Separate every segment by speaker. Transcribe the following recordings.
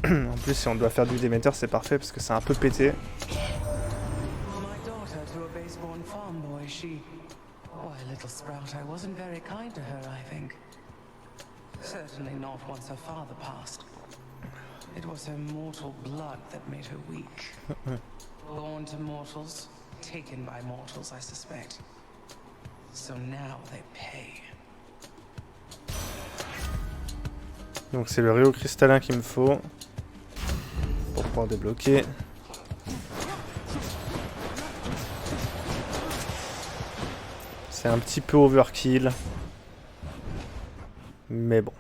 Speaker 1: En plus, si on doit faire du Démeter, c'est parfait parce que c'est un peu pété.
Speaker 2: It was her mortal blood that made her weak. Born to mortals, taken by mortals, I suspect. So now they pay.
Speaker 1: Donc c'est le rayon cristallin qu'il me faut pour pouvoir débloquer. C'est un petit peu overkill. Mais bon.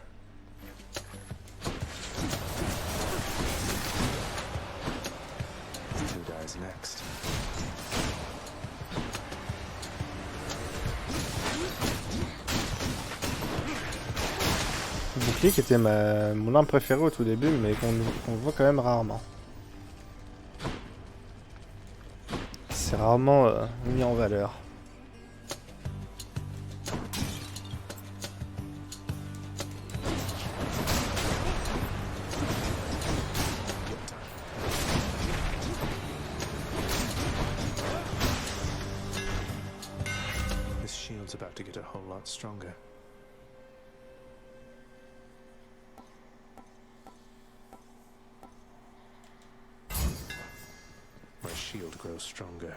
Speaker 1: Bouclier qui était mon arme préférée au tout début, mais qu'on voit quand même rarement. C'est rarement mis en valeur.
Speaker 3: This shield's about to get a whole lot stronger. Shield grows stronger.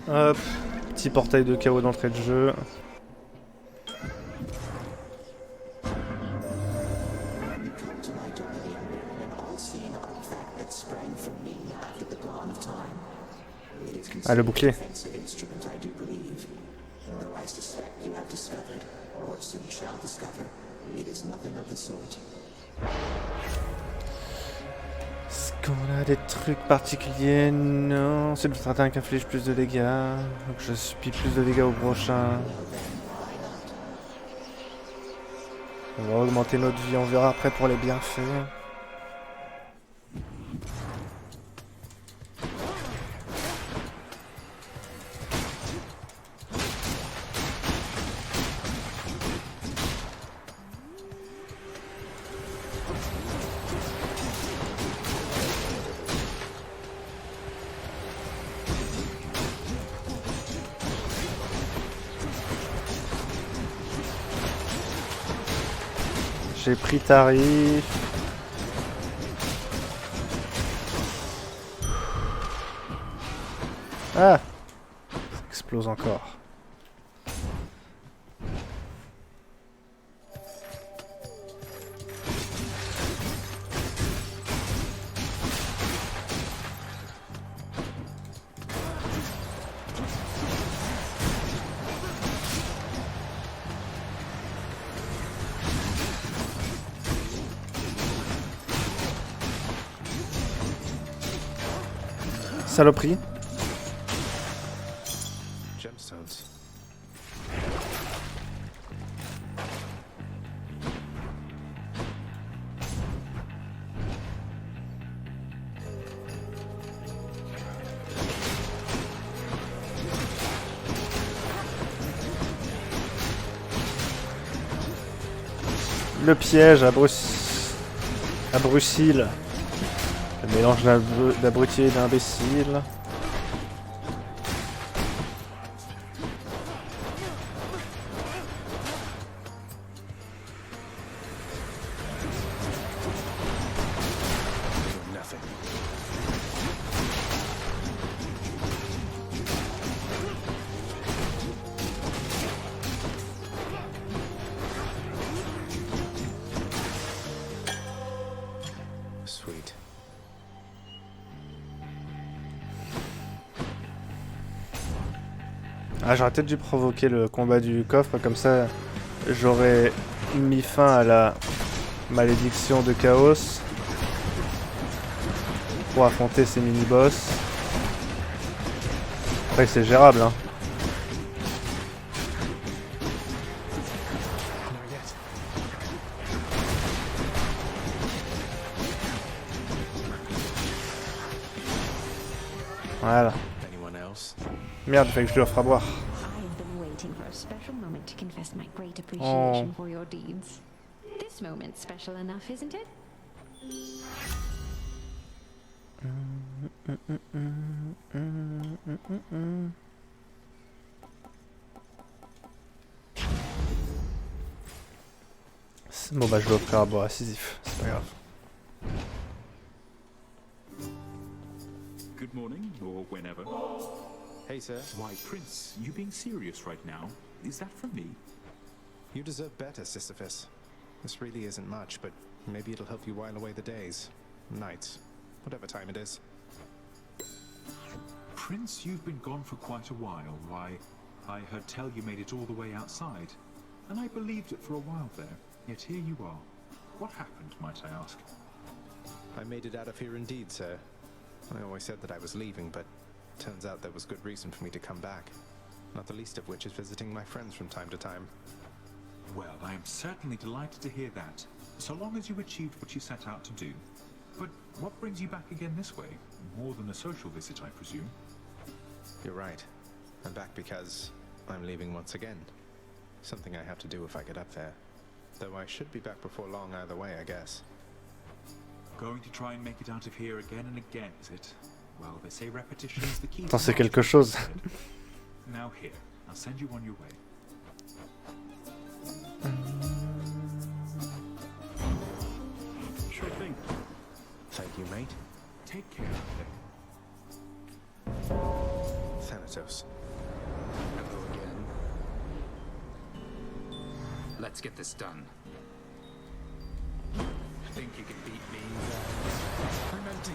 Speaker 1: Hop, petit portail de chaos d'entrée de jeu. Ah, le bouclier. Est-ce qu'on a des trucs particuliers? Non, c'est notre attaque inflige plus de dégâts. Donc je subis plus de dégâts au prochain. On va augmenter notre vie, on verra après pour les bienfaits. J'ai pris tarif. Ah! Ça explose encore. Saloperie.
Speaker 3: Gemstones.
Speaker 1: Le piège à Bruxelles. Le mélange d'abruti et d'imbécile.
Speaker 3: Sweet.
Speaker 1: Ah, j'aurais peut-être dû provoquer le combat du coffre, comme ça j'aurais mis fin à la malédiction de chaos pour affronter ces mini-boss. Après c'est gérable hein. Voilà.
Speaker 3: Anyone else?
Speaker 1: Merde, fait que je lui offre à boire.
Speaker 4: I've been waiting for a special moment to confess my great appreciation for your deeds. This moment's special enough, isn't it?
Speaker 1: Bon bah je vais offrir à boire à Sisyphe, c'est pas grave.
Speaker 5: Good morning, or whenever.
Speaker 3: Hey, sir.
Speaker 5: Why, Prince, you being serious right now? Is that for me?
Speaker 3: You deserve better, Sisyphus. This really isn't much, but maybe it'll help you while away the days, nights, whatever time it is.
Speaker 5: Prince, you've been gone for quite a while. Why, I heard tell you made it all the way outside, and I believed it for a while there. Yet here you are. What happened, might I ask?
Speaker 3: I made it out of here indeed, sir. I always said that I was leaving, but turns out there was good reason for me to come back. Not the least of which is visiting my friends from time to time.
Speaker 5: Well, I am certainly delighted to hear that, so long as you achieved what you set out to do. But what brings you back again this way? More than a social visit, I presume?
Speaker 3: You're right. I'm back because I'm leaving once again. Something I have to do if I get up there. Though I should be back before long either way, I guess.
Speaker 5: Going to try and make it out of here again and again, is it? Well, they say repetition is the key.
Speaker 1: Attends, c'est quelque chose.
Speaker 5: Now here, I'll send you on your way. Sure thing.
Speaker 3: Thank you, mate.
Speaker 5: Take care out there.
Speaker 3: Thanatos.
Speaker 6: Hello again. Let's get this done. Think you can beat me? I'm empty.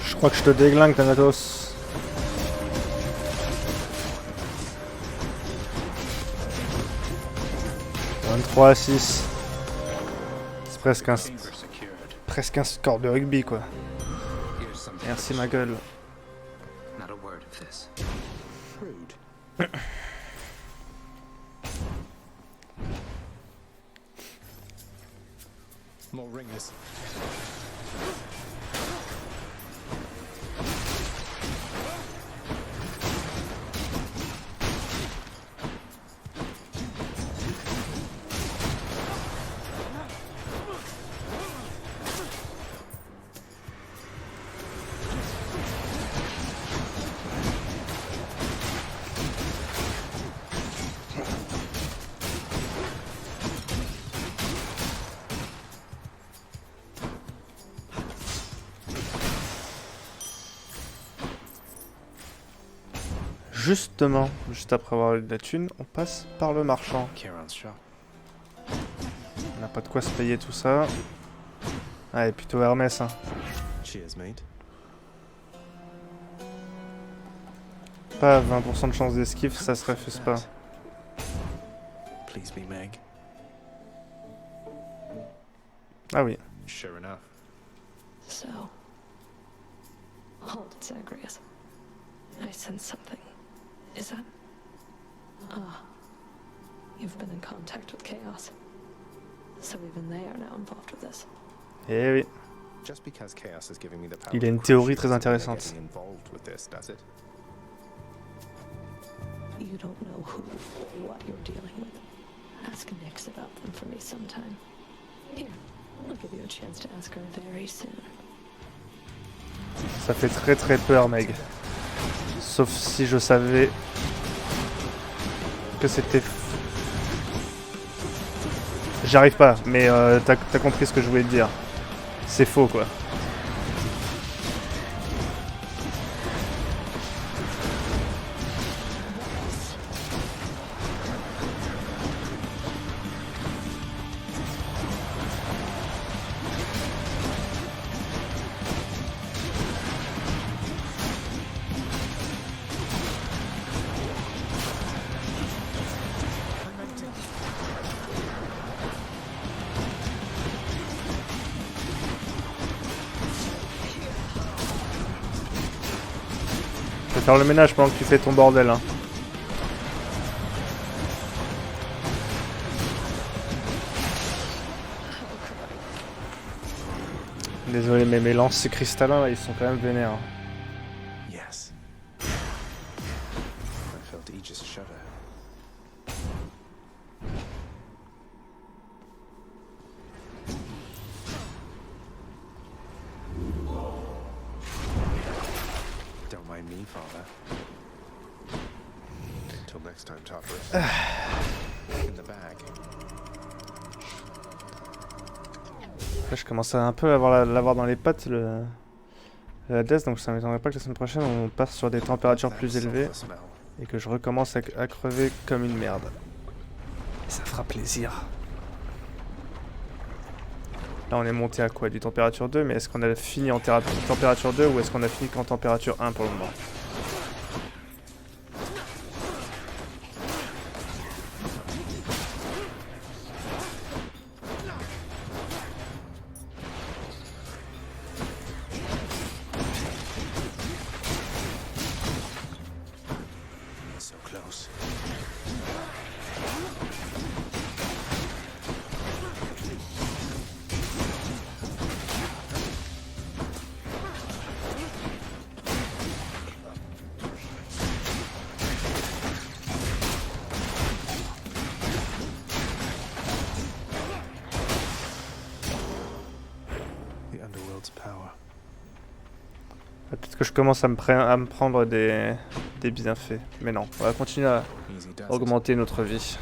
Speaker 1: Je crois que je te déglingue, Thanatos. « 23 à 6. C'est presque un score de rugby, quoi. Merci, ma gueule.
Speaker 6: Not a word of this.
Speaker 3: Rude. More ringers.
Speaker 1: Justement, juste après avoir eu de la thune, on passe par le marchand.
Speaker 3: Kieran's shop.
Speaker 1: On n'a pas de quoi se payer tout ça. Ah, et plutôt Hermès, hein.
Speaker 3: Cheers, mate.
Speaker 1: Pas 20% de chance d'esquive, ça se refuse pas.
Speaker 3: Please be Meg.
Speaker 1: Ah oui.
Speaker 3: Sure enough.
Speaker 7: So, hold it, Zagreus. I sense something. Is that... Ah, you've been in contact with Chaos. So even they are now involved with this.
Speaker 1: Eh oui.
Speaker 3: Just because Chaos is giving me the power
Speaker 1: Il a une
Speaker 3: to
Speaker 1: théorie
Speaker 3: crush
Speaker 1: très
Speaker 3: you doesn't mean
Speaker 1: intéressante.
Speaker 3: they're getting involved with this, does it?
Speaker 7: You don't know who or what you're dealing with. Ask Nyx about them for me sometime. Here, I'll give you a chance to ask her very soon.
Speaker 1: Ça fait très très peur, Meg. Sauf si je savais que c'était J'arrive pas, mais t'as compris ce que je voulais te dire. C'est faux, quoi. Je vais faire le ménage pendant que tu fais ton bordel, hein. Désolé, mais mes lancers cristallins là, ils sont quand même vénères.
Speaker 3: Yes. I felt Aegis shudder. Don't mind me, Father. Until next time, Toppers. In the bag.
Speaker 1: Là, je commence à un peu l'avoir dans les pattes, la death, donc ça ne m'étonnerait pas que la semaine prochaine on passe sur des températures plus élevées et que je recommence à crever comme une merde. Et ça fera plaisir. Là on est monté à quoi? Du température 2, mais est-ce qu'on a fini en température 2 ou est-ce qu'on a fini qu'en température 1 pour le moment?
Speaker 3: So close. The underworld's power.
Speaker 1: Peut-être que je commence à me prendre des bienfaits. Mais non, on va continuer à
Speaker 3: Easy does it.
Speaker 1: augmenter notre vie.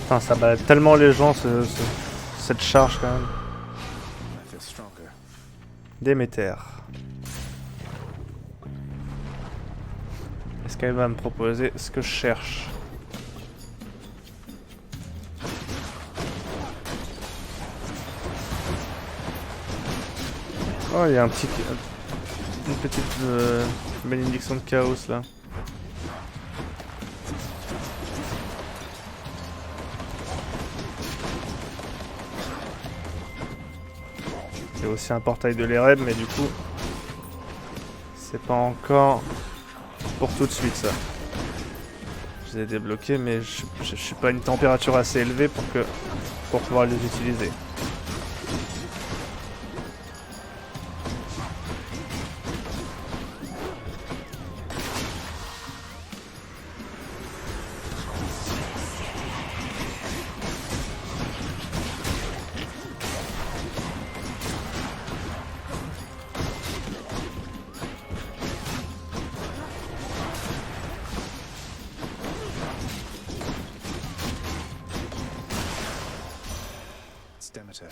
Speaker 1: Putain, ça balade tellement les gens cette charge quand même.
Speaker 3: I feel stronger.
Speaker 1: Démeter. Est-ce qu'elle va me proposer ce que je cherche? Oh, il y a une petite bénédiction de chaos là. Il y a aussi un portail de l'Ereb, mais du coup, c'est pas encore pour tout de suite ça. Je les ai débloqués, mais je suis pas à une température assez élevée pour pouvoir les utiliser.
Speaker 3: It's Demeter.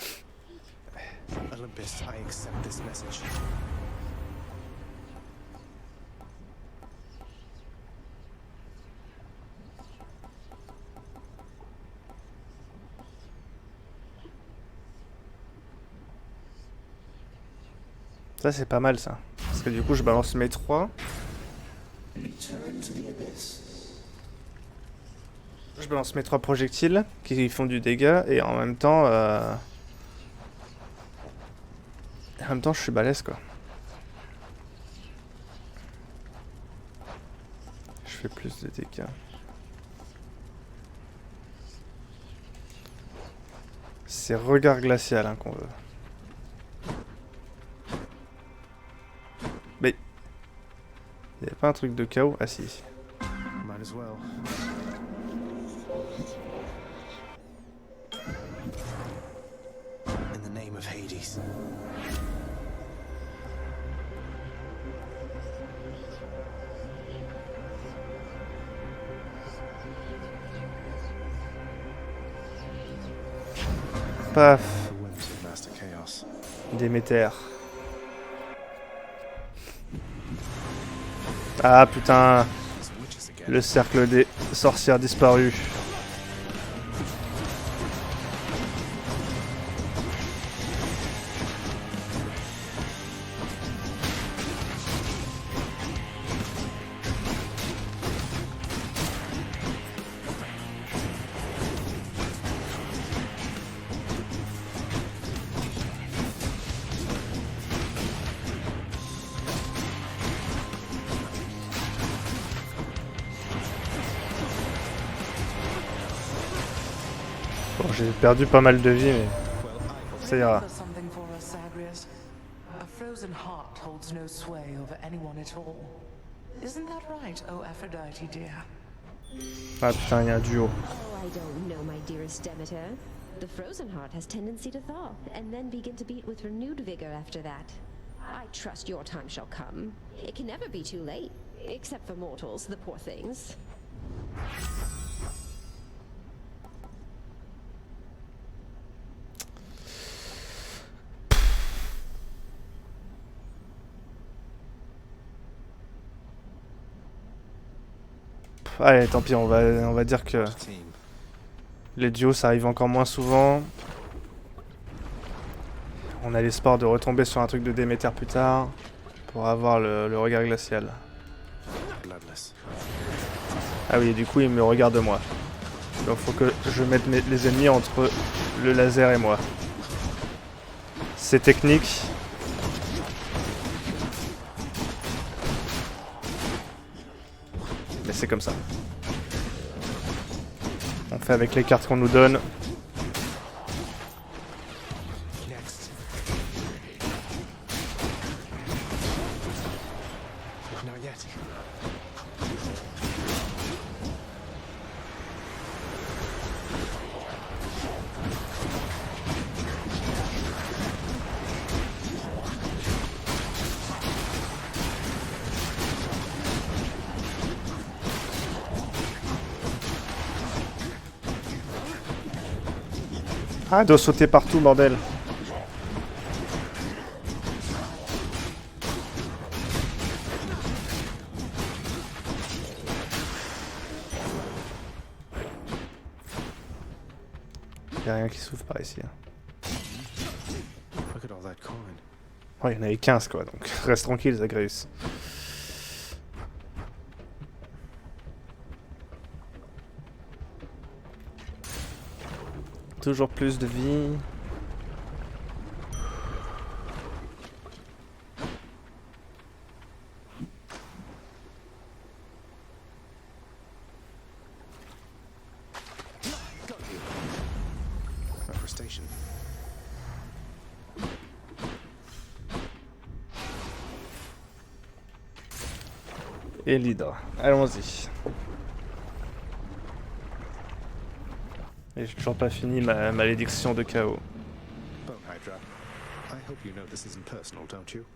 Speaker 3: Olympus, I accept this message.
Speaker 1: Ça c'est pas mal ça. Parce que du coup je balance mes 3. Je balance mes 3 projectiles qui font du dégât et en même temps je suis balèze quoi. Je fais plus de dégâts. C'est regard glacial hein, qu'on veut. Mais il n'y avait pas un truc de chaos? Ah si.
Speaker 3: Might as well. In the name of Hades.
Speaker 1: Paf.
Speaker 3: The whims of Master Chaos.
Speaker 1: Démeter. Ah putain.
Speaker 3: These witches again.
Speaker 1: Le cercle des sorcières disparues. Bon, j'ai perdu pas mal de vie, mais ça ira.
Speaker 2: Remember something for us, Zagreus. A frozen heart holds no sway over anyone at all. Isn't that right, oh Aphrodite dear?
Speaker 1: Ah putain, il y a un duo.
Speaker 4: Oh, I don't know, my dearest Demeter. The frozen heart has tendency to thaw, and then begin to beat with renewed vigor after that. I trust your time shall come. It can never be too late, except for mortals, the poor things.
Speaker 1: Allez, tant pis, on va dire que
Speaker 3: Team.
Speaker 1: les duos ça arrive encore moins souvent. On a l'espoir de retomber sur un truc de Déméter plus tard pour avoir le regard glacial.
Speaker 3: Bloodless.
Speaker 1: Ah oui, et du coup il me regarde moi. Donc faut que je mette les ennemis entre le laser et moi. C'est technique. Mais c'est comme ça. On fait avec les cartes qu'on nous donne.
Speaker 3: Next. Not yet.
Speaker 1: Ah, elle doit sauter partout, bordel. Il n'y a rien qui s'ouvre par ici.
Speaker 3: Look at all that coin.
Speaker 1: Oh, il y en avait 15 quoi, donc reste tranquille, Zagreus. Toujours plus de vie.
Speaker 3: Manifestation.
Speaker 1: Et l'hydre. Allons-y. Et j'ai toujours pas fini ma malédiction de chaos.
Speaker 3: Bone Hydra. I hope you know this isn't personal, don't you?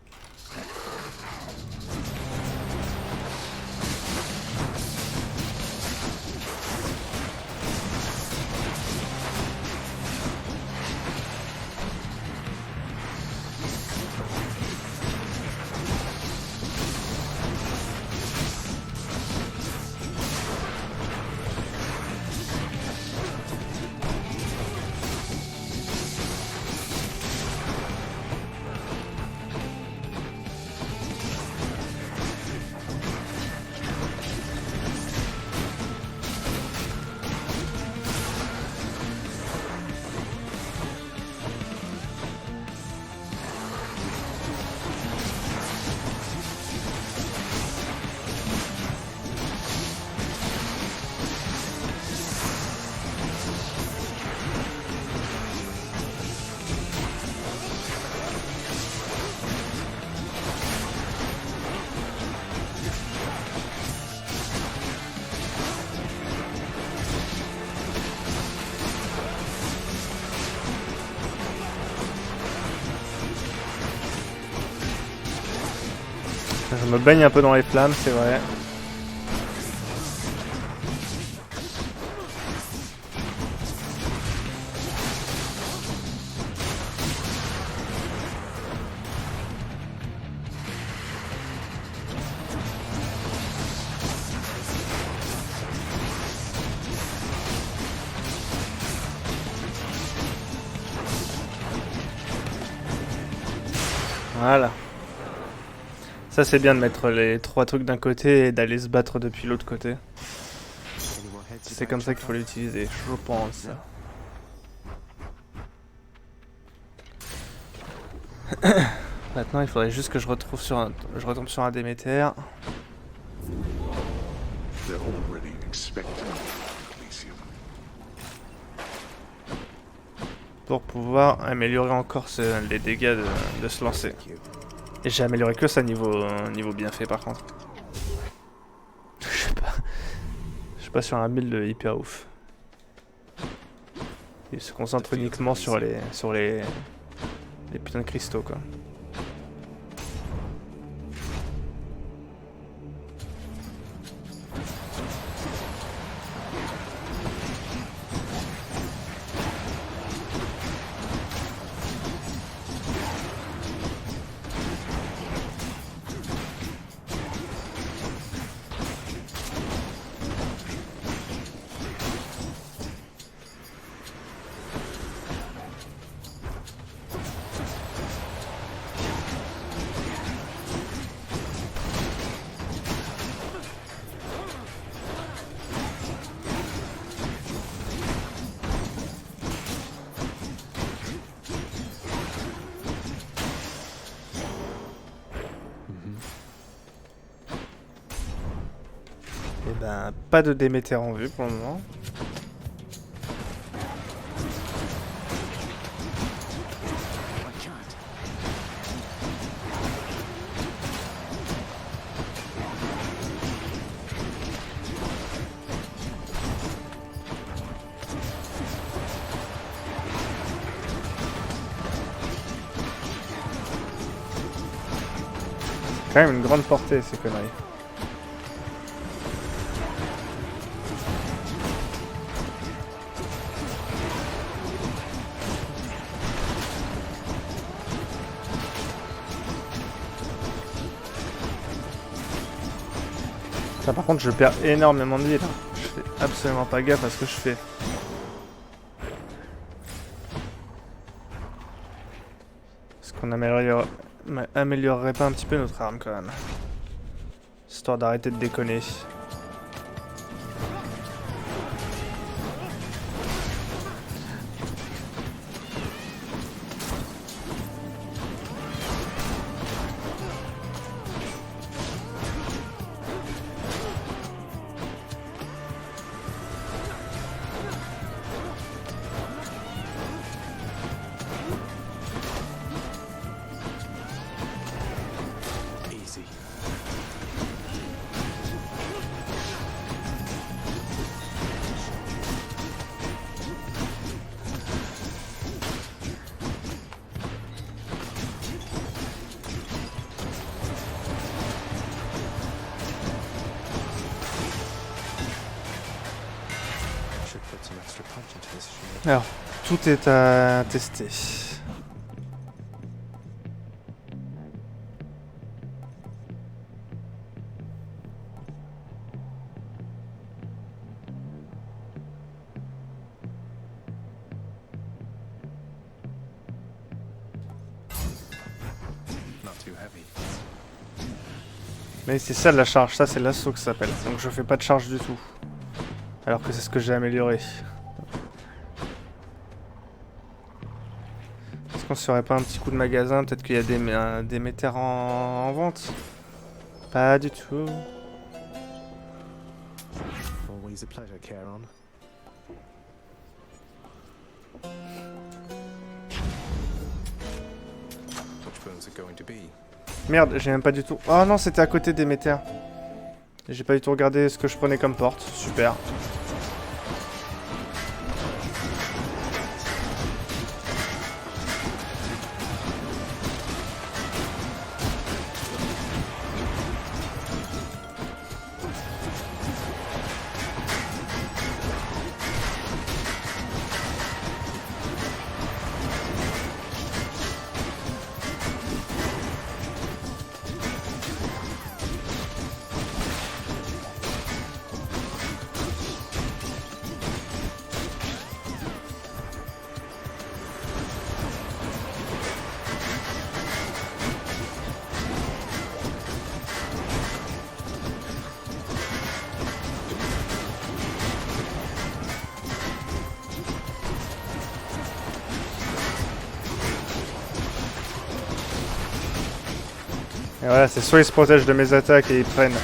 Speaker 1: Je me baigne un peu dans les flammes, c'est vrai. Voilà. Ça c'est bien de mettre les 3 trucs d'un côté et d'aller se battre depuis l'autre côté. C'est comme ça qu'il faut l'utiliser, je pense. Maintenant il faudrait juste que je retombe sur un Démeter. Pour pouvoir améliorer encore les dégâts de se lancer. Et j'ai amélioré que ça niveau bien fait par contre. Je suis pas sur un build hyper ouf. Il se concentre uniquement sur les putains de cristaux quoi. Et ben, pas de Déméter en vue pour le moment. Quand même une grande portée ces conneries. Ça, par contre je perds énormément de vie là. Je fais absolument pas gaffe à ce que je fais. Est-ce qu'on améliorerait pas un petit peu notre arme quand même? Histoire d'arrêter de déconner. Alors, tout est à tester. Mais c'est ça la charge, ça c'est l'assaut que ça s'appelle. Donc je fais pas de charge du tout. Alors que c'est ce que j'ai amélioré. Est-ce qu'on se ferait pas un petit coup de magasin? Peut-être qu'il y a des Démeter en vente? Pas du tout.
Speaker 3: Always a pleasure, Charon. Which bones are going to be?
Speaker 1: Merde, j'ai même pas du tout... Oh non, c'était à côté des Démeter. J'ai pas du tout regardé ce que je prenais comme porte. Super. Et voilà, c'est soit ils se protègent de mes attaques et ils prennent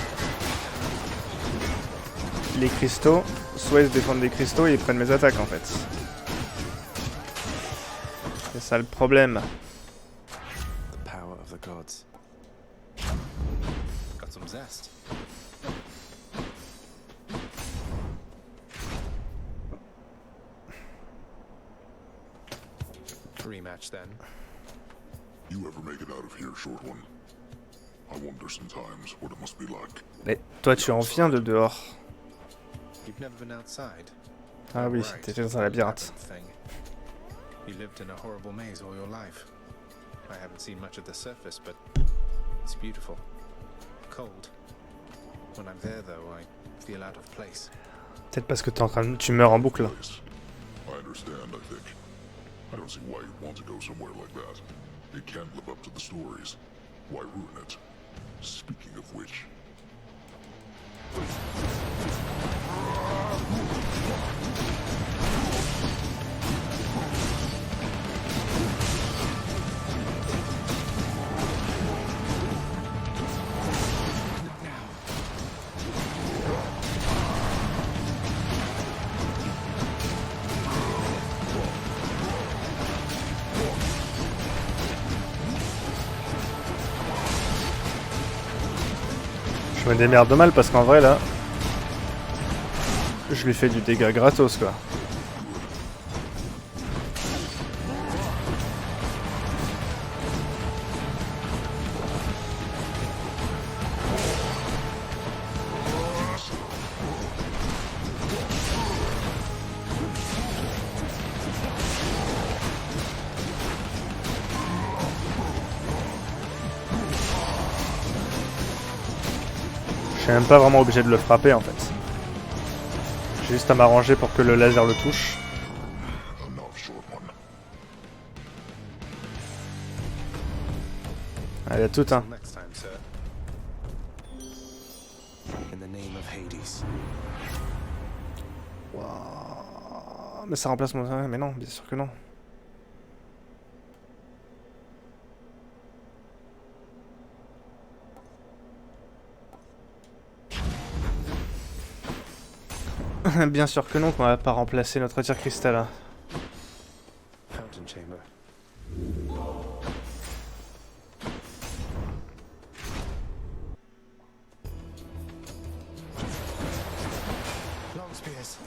Speaker 1: les cristaux, soit ils se défendent des cristaux et ils prennent mes attaques en fait. C'est ça le problème.
Speaker 3: The power of the gods. Got some zest. Rematch then.
Speaker 8: You ever make it out of here, short one? I wonder sometimes what it must be like.
Speaker 1: Mais toi tu en viens de dehors.
Speaker 3: You've never been outside?
Speaker 1: Ah oui,
Speaker 3: Right.
Speaker 1: t'étais dans un labyrinthe.
Speaker 3: Thing. You lived in a horrible maze all your life. I haven't seen much of the surface, but it's beautiful. Cold. When I'm there, though, I feel out of place.
Speaker 1: Peut-être parce que tu meurs en boucle.
Speaker 8: Place. I understand, I think. I don't see why you'd want to go somewhere like that. It can't live up to the stories. Why ruin it? Speaking of which...
Speaker 1: Je me démerde mal parce qu'en vrai là, je lui fais du dégât gratos quoi. Je suis même pas vraiment obligé de le frapper en fait. J'ai juste à m'arranger pour que le laser le touche.
Speaker 8: Enough, short one.
Speaker 1: Ah, il y a tout hein.
Speaker 3: Next time, sir. In the name of Hades.
Speaker 1: Wow. Mais ça remplace mon... Mais non, bien sûr que non. Bien sûr que non, qu'on va pas remplacer notre tir cristal.
Speaker 3: Fountain chamber. Long spears.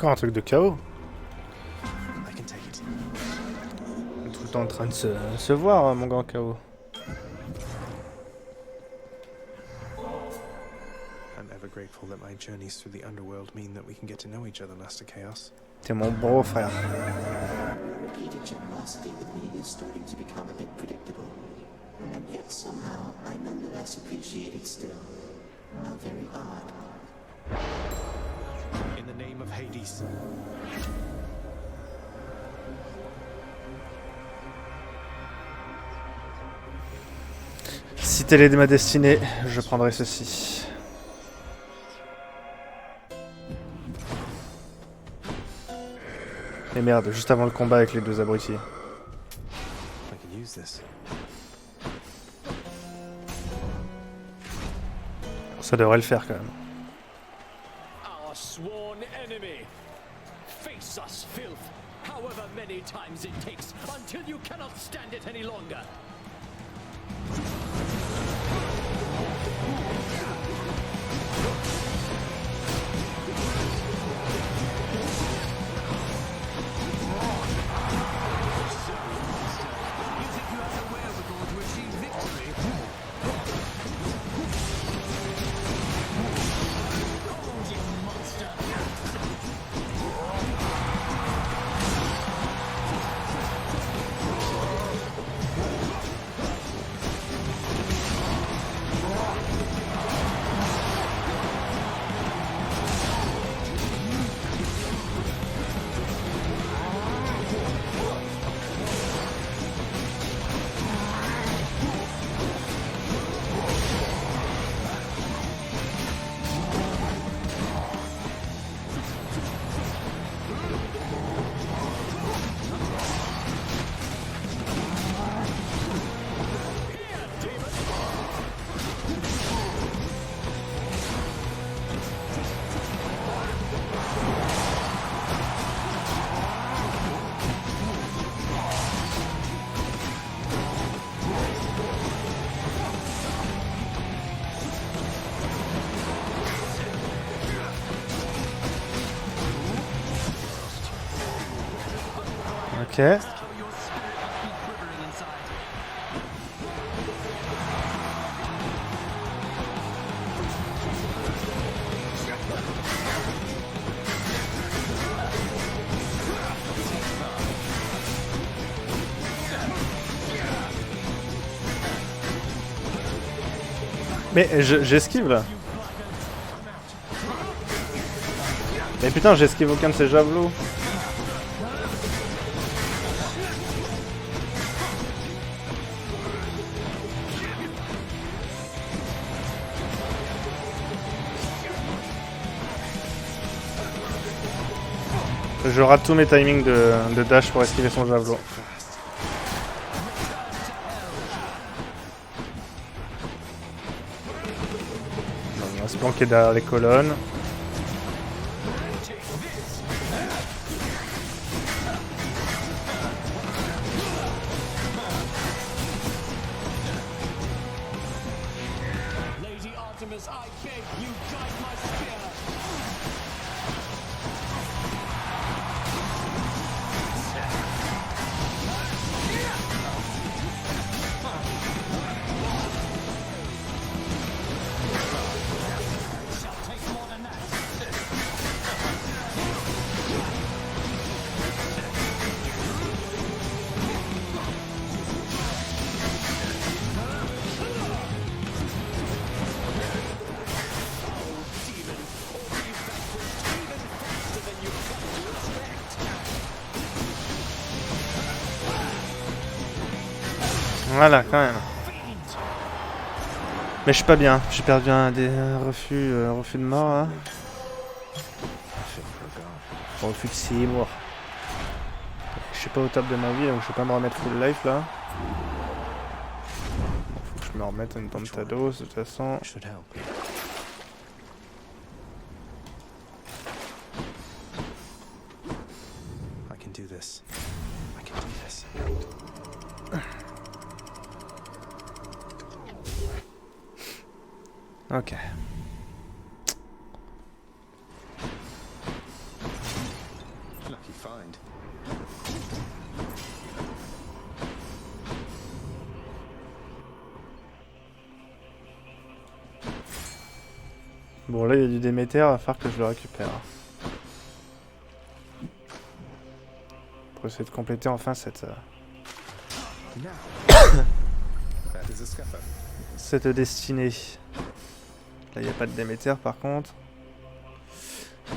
Speaker 1: Encore un truc de chaos.
Speaker 3: I can take it.
Speaker 1: On est tout le temps en train de se voir, hein, mon grand chaos.
Speaker 3: I'm ever grateful that my journeys through the underworld mean that we can get to know each other, Master Chaos.
Speaker 1: T'es mon beau frère.
Speaker 9: Repeated generosity with me is starting to become a bit predictable. And yet somehow I nonetheless appreciate it still. How very odd.
Speaker 3: In the name of Hades.
Speaker 1: Si telle est ma destinée, je prendrai ceci. Et merde, juste avant le combat avec les deux abrutis.
Speaker 3: I can use this.
Speaker 1: Ça devrait le faire quand même.
Speaker 6: Our sworn enemy. Face us, filth, however many times it takes, until you cannot stand it any longer.
Speaker 1: Ok. Mais j'esquive là. Mais putain, j'esquive aucun de ces javelots. Je rate tous mes timings de dash pour esquiver son javelot. On va se planquer derrière les colonnes. Voilà, quand même. Mais je suis pas bien. J'ai perdu un refus de mort. Hein. Refus de Seymour. Je suis pas au top de ma vie, donc je vais pas me remettre full life là. Faut que je me remette une tombe tados de toute façon. Ok.
Speaker 3: Lucky find.
Speaker 1: Bon là il y a du Démeter, il va falloir que je le récupère. Pour essayer de compléter enfin cette cette destinée. Là il n'y a pas de Démeter par contre.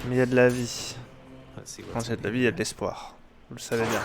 Speaker 1: Mais il y a de la vie. Quand il y a de la vie, il y a de l'espoir. Vous le savez bien.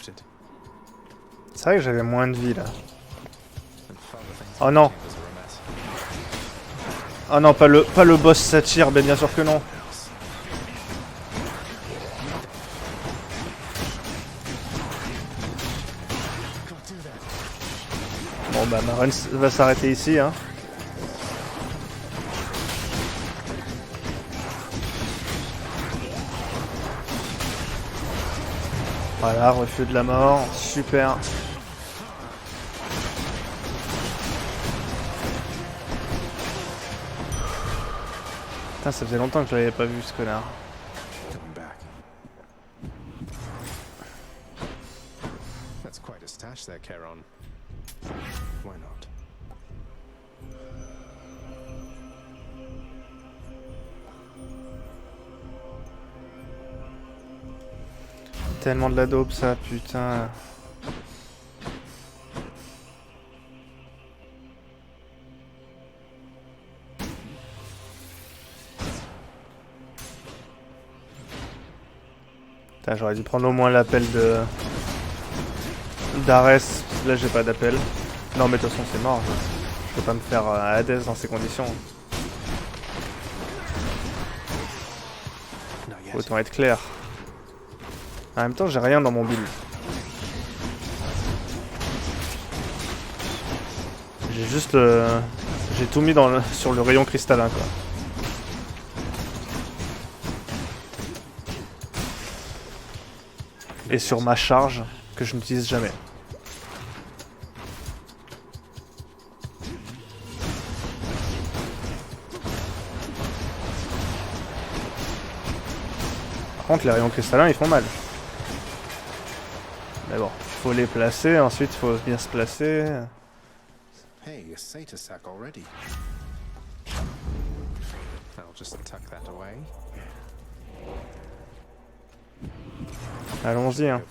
Speaker 3: lifted.
Speaker 1: C'est vrai que j'avais moins de vie là.
Speaker 3: And Father thinks
Speaker 1: Oh
Speaker 3: my
Speaker 1: non.
Speaker 3: chambers are a mess.
Speaker 1: Oh non, pas le boss satire, ben bien sûr que non. Bon bah ma run va s'arrêter ici hein. Voilà, refus de la mort, super. Putain, ça faisait longtemps que je l'avais pas vu ce connard.
Speaker 3: Coming back. That's quite a stash there, Charon. Why not?
Speaker 1: Tellement de la dope ça, putain. Putain, j'aurais dû prendre au moins l'appel de d'Ares. Là j'ai pas d'appel. Non mais de toute façon c'est mort. Je peux pas me faire Hades dans ces conditions. Autant être clair. En même temps j'ai rien dans mon build. J'ai juste j'ai tout mis sur le rayon cristallin quoi. Et sur ma charge que je n'utilise jamais. Par contre les rayons cristallins ils font mal. Mais bon, faut les placer, ensuite faut bien se placer.
Speaker 3: Hey, a Satyr sack already. I'll just tuck that away.
Speaker 1: Allons-y hein.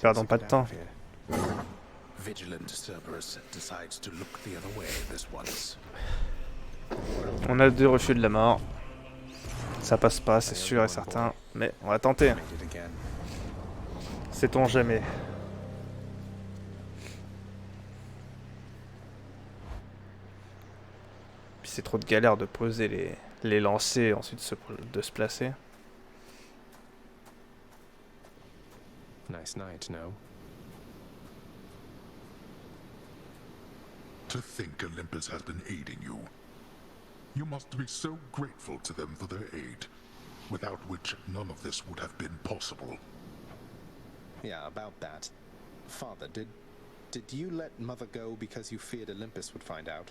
Speaker 1: Perdons pas de temps.
Speaker 8: Vigilant Cerberus decides to look the other way this once.
Speaker 1: On a 2 refus de la mort. Ça passe pas, c'est sûr et certain. Mais on va tenter. Sait-on jamais. Puis c'est trop de galère de poser les lancers et ensuite de se placer.
Speaker 3: Nice night, no?
Speaker 8: To think Olympus has been aiding you. You must be so grateful to them for their aid, without which none of this would have been possible.
Speaker 3: Yeah, about that. Father, did you let Mother go because you feared Olympus would find out?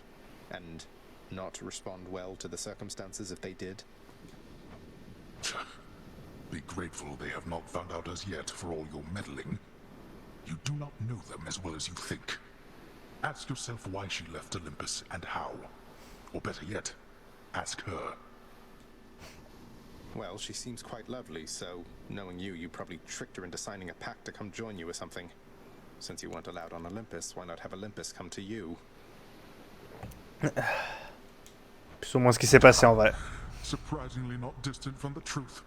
Speaker 3: And not respond well to the circumstances if they did?
Speaker 8: Be grateful they have not found out as yet for all your meddling. You do not know them as well as you think. Ask yourself why she left Olympus and how. Or better yet, ask her.
Speaker 3: Well, she seems quite lovely, so knowing you probably tricked her into signing a pact to come join you or something. Since you weren't allowed on Olympus, why not have Olympus come to you?
Speaker 1: Plus ou moins ce qui s'est passé en vrai.
Speaker 8: Surprisingly not distant from the truth.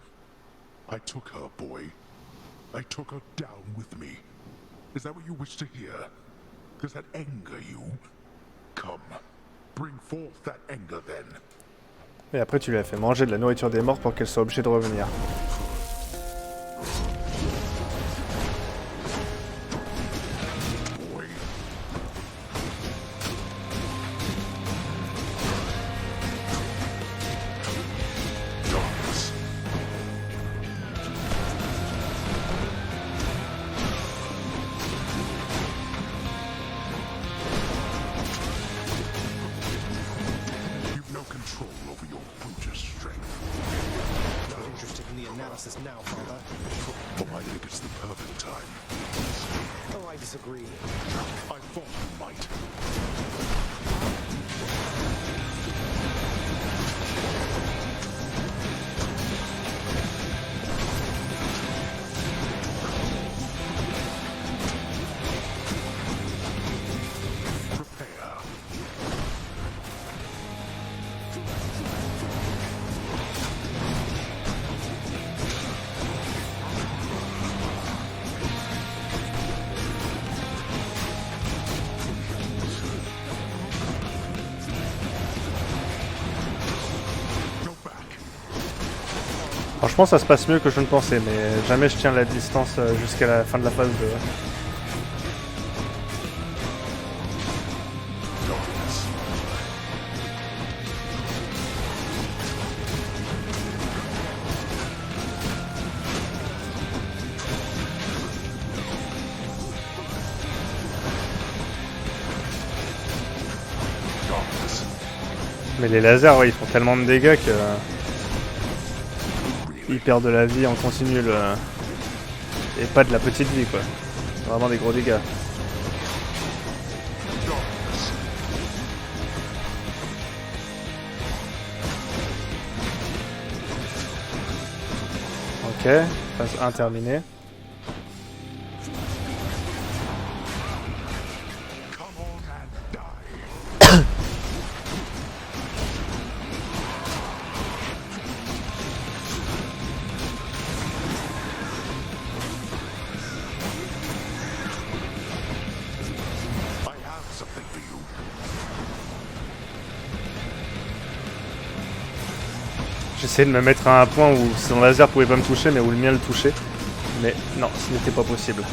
Speaker 8: I took her, boy. I took her down with me. Is that what you wish to hear? Does that anger you? Come, bring forth that anger then.
Speaker 1: Et après tu lui as fait manger de la nourriture des morts pour qu'elle soit obligée de revenir.
Speaker 3: Now, Father.
Speaker 8: Oh, I think it's the perfect time.
Speaker 3: Oh, I disagree.
Speaker 8: I thought you might.
Speaker 1: Franchement, ça se passe mieux que je ne pensais, mais jamais je tiens la distance jusqu'à la fin de la phase 2. Mais les lasers, ouais, ils font tellement de dégâts que... ils perdent de la vie en continu, et pas de la petite vie, quoi. Vraiment des gros dégâts. Ok, phase 1 terminée. J'essayais de me mettre à un point où son laser pouvait pas me toucher, mais où le mien le touchait. Mais non, ce n'était pas possible.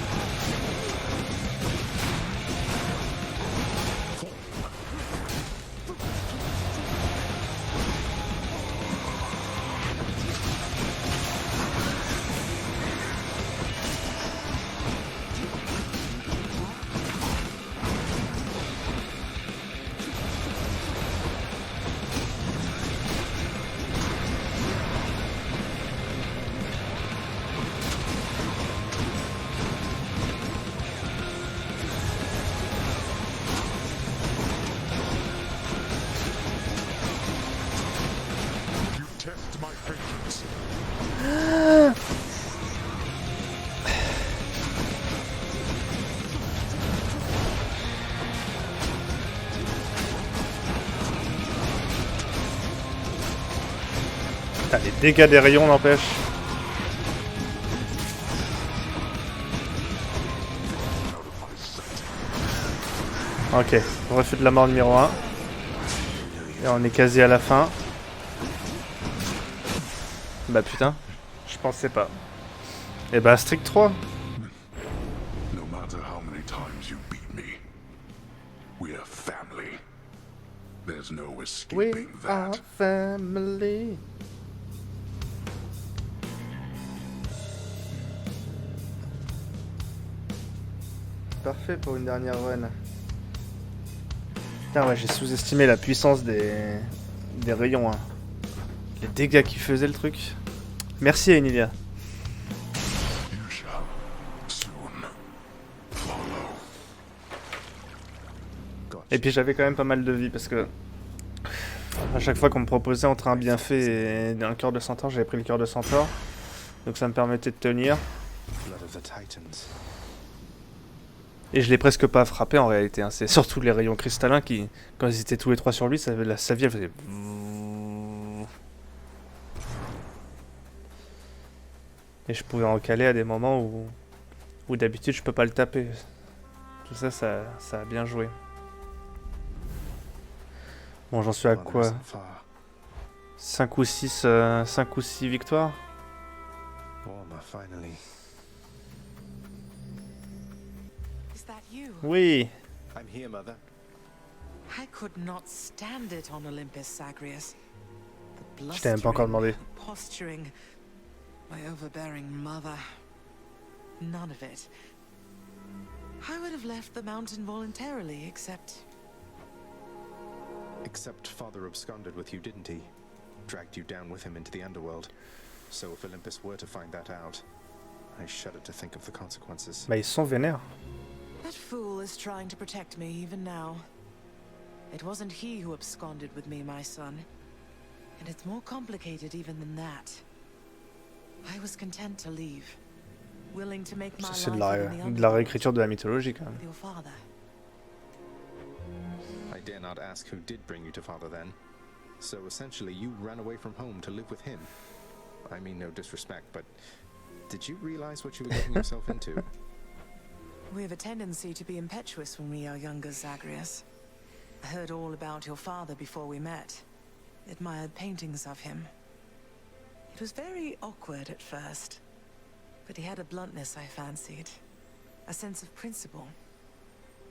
Speaker 1: Ah, les dégâts des rayons n'empêche. Ok, refus de la mort numéro 1. Et on est quasi à la fin. Bah putain, je pensais pas. Et bah strict 3.
Speaker 8: No matter how many times you beat me, we're family. There's no escaping that.
Speaker 1: Family. Parfait pour une dernière run. Putain ouais, j'ai sous-estimé la puissance des rayons. Hein. Les dégâts qui faisaient le truc. Merci à Emilia. Et puis j'avais quand même pas mal de vie parce que à chaque fois qu'on me proposait entre un bienfait et un cœur de centaure, j'avais pris le cœur de centaure. Donc ça me permettait de tenir. Et je l'ai presque pas frappé en réalité. Hein. C'est surtout les rayons cristallins qui, quand ils étaient tous les trois sur lui, sa vie elle faisait... Et je pouvais en caler à des moments où d'habitude je peux pas le taper. Tout ça, ça a bien joué. Bon, j'en suis à quoi 5 ou 6 victoires. Oui.
Speaker 2: I'm here, Mother. I could not stand it on Olympus, Zagreus.
Speaker 1: Je t'ai même pas encore demandé.
Speaker 2: Posturing, my overbearing mother. None of it. I would have left the mountain voluntarily, except
Speaker 3: Father absconded with you, didn't he? Dragged you down with him into the underworld. So if Olympus were to find that out, I shudder to think of the consequences.
Speaker 1: Bah ils sont vénères.
Speaker 2: That fool is trying to protect me even now. It wasn't he who absconded with me, my son. And it's more complicated even than that. I was content to leave, willing to make my life
Speaker 1: C'est de la réécriture de la mythologie quand même.
Speaker 2: with your father.
Speaker 3: I dare not ask who did bring you to Father then. So essentially you ran away from home to live with him. I mean no disrespect, but did you realize what you were getting yourself into?
Speaker 2: We have a tendency to be impetuous when we are younger, Zagreus. I heard all about your father before we met. Admired paintings of him. It It was very awkward at first, but he had a bluntness I fancied, a sense of principle.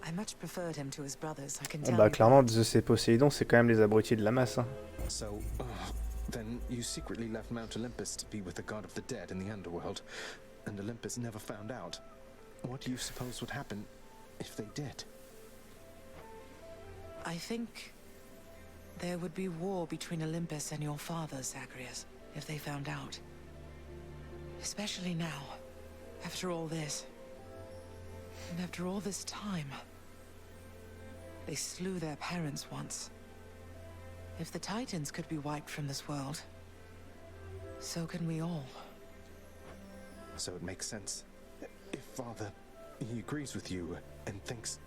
Speaker 2: I much preferred him to his brothers, I can tell
Speaker 1: Bah
Speaker 2: you
Speaker 1: clairement,
Speaker 2: that.
Speaker 1: Zeus et Poséidon, c'est quand même les abrutis de la masse. Hein.
Speaker 3: So, then you secretly left Mount Olympus to be with the god of the dead in the underworld, and Olympus never found out. What do you suppose would happen if they did?
Speaker 2: I think there would be war between Olympus and your father, Zagreus, if they found out. Especially now, after all this. And after all this time. They slew their parents once. If the Titans could be wiped from this world, so can we all.
Speaker 3: So it makes sense. If Father, he agrees with you and thinks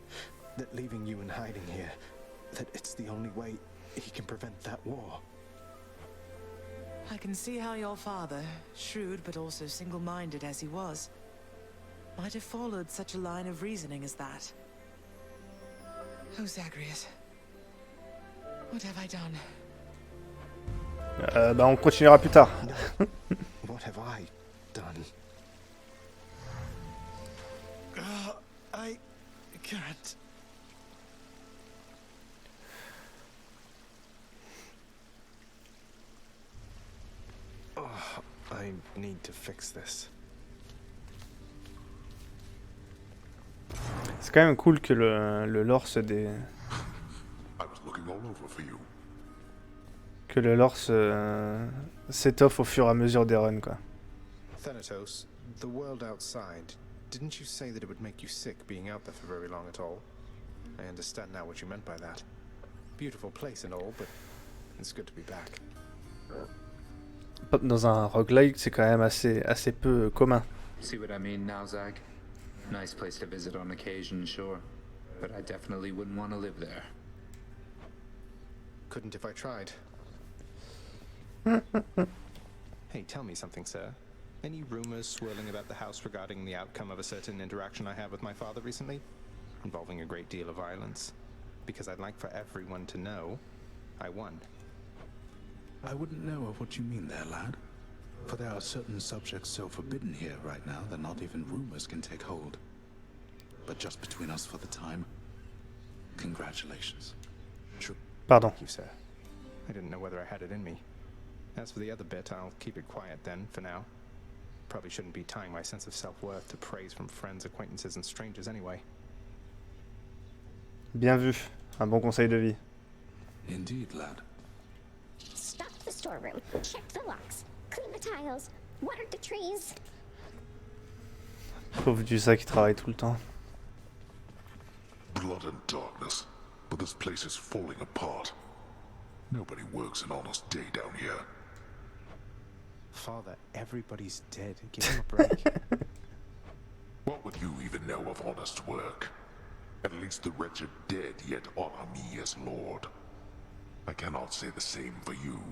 Speaker 3: that leaving you and hiding here, that it's the only way he can prevent that war.
Speaker 2: I can see how your father, shrewd but also single-minded as he was, might have followed such a line of reasoning as that. Oh, Zagreus. What have I done?
Speaker 1: Bah on continuera plus tard.
Speaker 3: What have I done? I can't. Oh, I need to fix this.
Speaker 1: C'est quand même cool que le lore se
Speaker 8: I was looking all over for you.
Speaker 1: que le lore s'étoffe au fur et à mesure des runs quoi.
Speaker 3: Thanatos, the world outside, didn't you say that it would make you sick being out there for very long at all? I understand now what you meant by that. Beautiful place and all, but it's good to be back.
Speaker 1: Dans un roguelike, c'est quand même assez peu commun.
Speaker 10: See what I mean now, Zag? Nice place to visit on occasion, sure. But I definitely wouldn't want to live there.
Speaker 3: Couldn't if I tried. Hey, tell me something, sir. Any rumors swirling about the house regarding the outcome of a certain interaction I had with my father recently? Involving a great deal of violence. Because I'd like for everyone to know I won.
Speaker 11: I wouldn't know of what you mean there, lad. For there are certain subjects so forbidden here right now that not even rumors can take hold. But just between us for the time, congratulations.
Speaker 1: Pardon.
Speaker 3: Thank you, sir. I didn't know whether I had it in me. As for the other bit, I'll keep it quiet then, for now. Probably shouldn't be tying my sense of self-worth to praise from friends, acquaintances, and strangers anyway.
Speaker 1: Bien vu. Un bon conseil de vie.
Speaker 11: Indeed, lad.
Speaker 12: Stock the storeroom, check the locks, clean the tiles, water the trees.
Speaker 1: Pauvre du ça qui travaille tout le temps.
Speaker 8: Blood and darkness, but this place is falling apart. Nobody works an honest day down here.
Speaker 3: Father, everybody's dead. Give him a break.
Speaker 8: What would you even know of honest work? At least the wretched dead yet honor me as lord. I cannot say the same for you.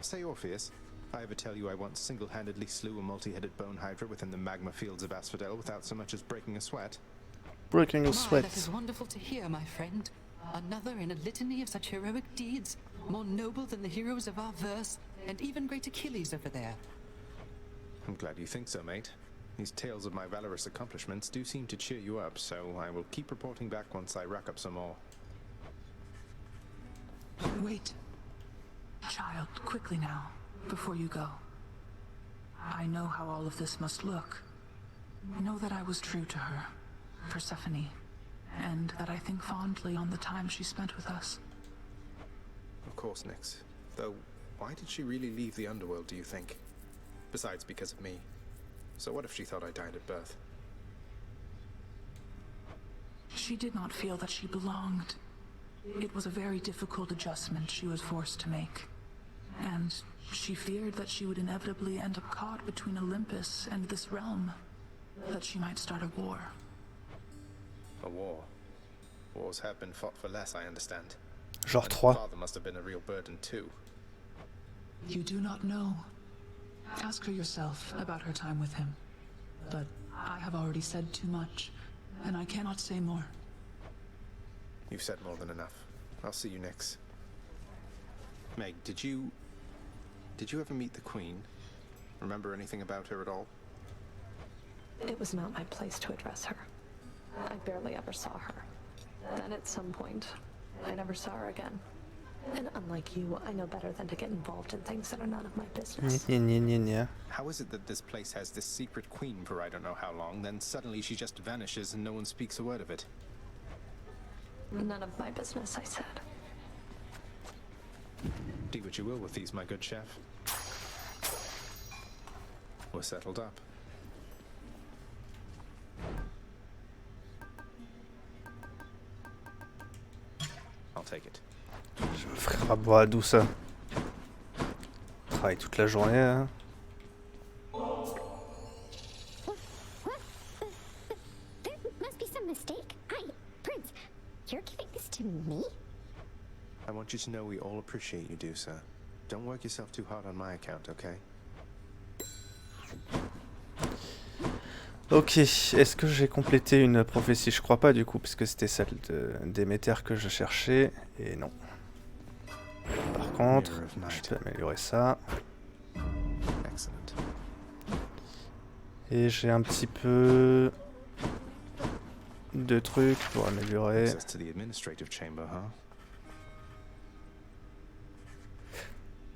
Speaker 3: Say, Orpheus, I ever tell you I once single-handedly slew a multi-headed bone hydra within the magma fields of Asphodel without so much as breaking a sweat?
Speaker 1: Breaking a sweat.
Speaker 13: That is wonderful to hear, my friend. Another in a litany of such heroic deeds, more noble than the heroes of our verse, and even great Achilles over there.
Speaker 3: I'm glad you think so, mate. These tales of my valorous accomplishments do seem to cheer you up, so I will keep reporting back once I rack up some more.
Speaker 14: Wait. Child, quickly now, before you go. I know how all of this must look. Know that I was true to her, Persephone, and that I think fondly on the time she spent with us.
Speaker 3: Of course, Nyx. Though, why did she really leave the underworld, do you think? Besides, because of me. So what if she thought I died at birth?
Speaker 14: She did not feel that she belonged. It was a very difficult adjustment she was forced to make. And she feared that she would inevitably end up caught between Olympus and this realm. That she might start a war.
Speaker 3: A war? Wars have been fought for less, I understand.
Speaker 1: Genre
Speaker 3: And
Speaker 1: 3.
Speaker 3: father must have been a real burden too.
Speaker 14: You do not know. Ask her yourself about her time with him. But I have already said too much, and I cannot say more.
Speaker 3: You've said more than enough. I'll see you, Nyx. Meg, did you ever meet the Queen? Remember anything about her at all?
Speaker 7: It was not my place to address her. I barely ever saw her. Then at some point, I never saw her again. And unlike you, I know better than to get involved in things that are none of my business.
Speaker 3: How is it that this place has this secret queen for I don't know how long, then suddenly she just vanishes and no one speaks a word of it?
Speaker 7: None of my business, I said.
Speaker 3: Do what you will with these, my good chef. We're settled up. I'll take it.
Speaker 1: Je me ferai à boire d'où ça? Je travaille toute la journée. Hein.
Speaker 12: There must be some mistake. Prince, you're giving this to me?
Speaker 3: I want you to know we all appreciate you do, sir. Don't work yourself too hard on my account, okay?
Speaker 1: Ok, est-ce que j'ai complété une prophétie? Je crois pas du coup, puisque c'était celle de Démeter que je cherchais, et non. Par contre, je peux améliorer ça. Et j'ai un petit peu de trucs pour améliorer.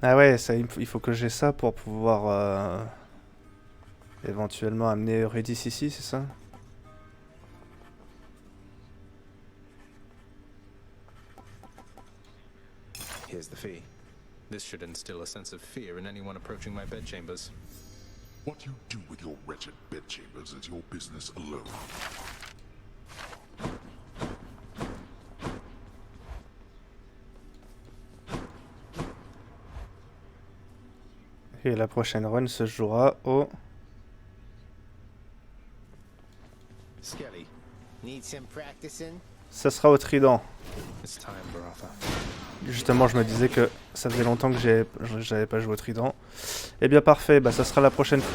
Speaker 1: Ah ouais, ça, il faut que j'ai ça pour pouvoir éventuellement amener REDIFF ici, c'est ça?
Speaker 3: Here's the fee. This should instill a sense of fear in anyone approaching my bedchambers.
Speaker 8: What you do with your wretched bedchambers is your business alone.
Speaker 1: Et la prochaine run se jouera au...
Speaker 15: Skelly, need some practicing?
Speaker 1: Ça sera au trident.
Speaker 3: It's time, Baratha.
Speaker 1: Justement, je me disais que ça faisait longtemps que j'avais pas joué au trident. Eh bien parfait, bah ça sera la prochaine fois.